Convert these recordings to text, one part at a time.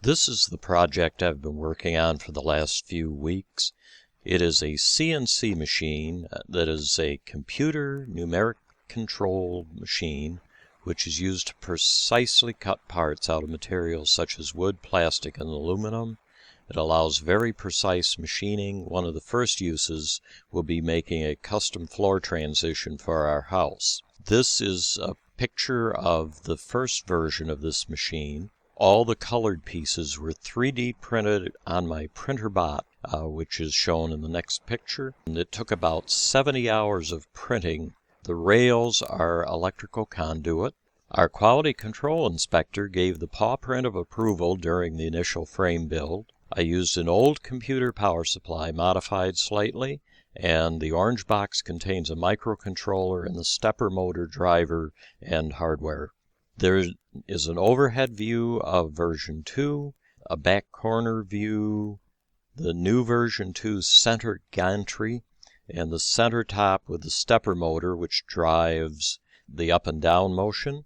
This is the project I've been working on for the last few weeks. It is a CNC machine that is a computer numeric controlled machine which is used to precisely cut parts out of materials such as wood, plastic, and aluminum. It allows very precise machining. One of the first uses will be making a custom floor transition for our house. This is a picture of the first version of this machine. All the colored pieces were 3D printed on my printer bot, which is shown in the next picture. And it took about 70 hours of printing. The rails are electrical conduit. Our quality control inspector gave the paw print of approval during the initial frame build. I used an old computer power supply modified slightly, and the orange box contains a microcontroller and the stepper motor driver and hardware. There is an overhead view of version 2, a back corner view, the new version 2 center gantry, and the center top with the stepper motor which drives the up and down motion.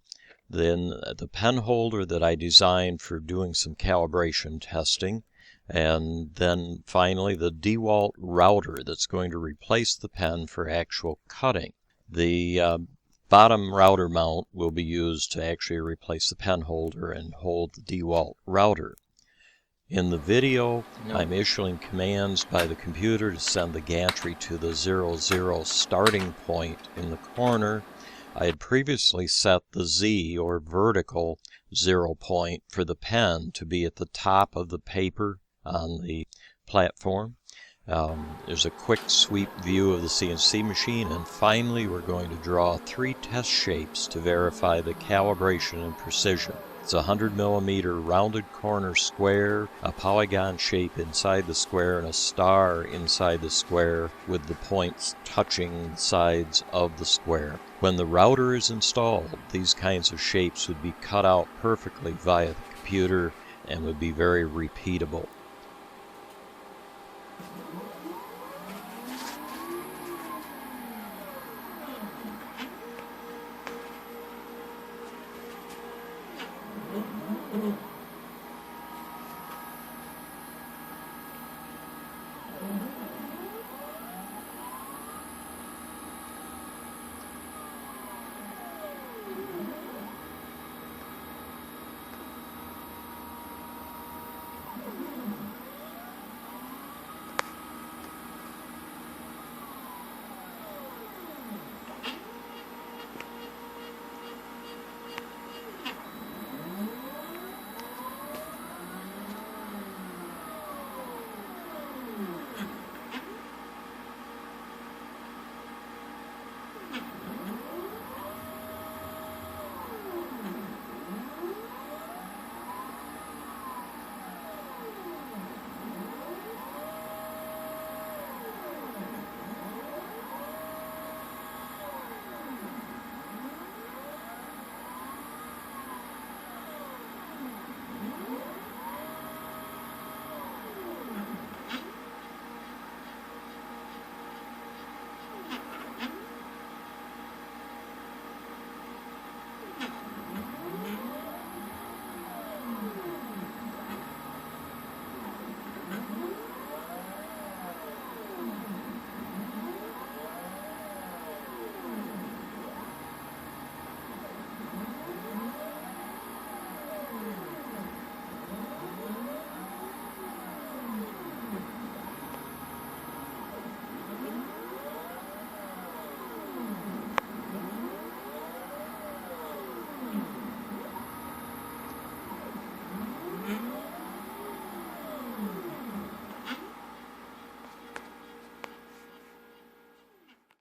Then the pen holder that I designed for doing some calibration testing. And then finally the DeWalt router that's going to replace the pen for actual cutting. The bottom router mount will be used to actually replace the pen holder and hold the DeWalt router. In the video, I'm issuing commands by the computer to send the gantry to the 00 starting point in the corner. I had previously set the Z, or vertical, 0 point for the pen to be at the top of the paper on the platform. There's a quick sweep view of the CNC machine, and finally we're going to draw 3 test shapes to verify the calibration and precision. It's a 100mm rounded corner square, a polygon shape inside the square, and a star inside the square with the points touching the sides of the square. When the router is installed, these kinds of shapes would be cut out perfectly via the computer and would be very repeatable.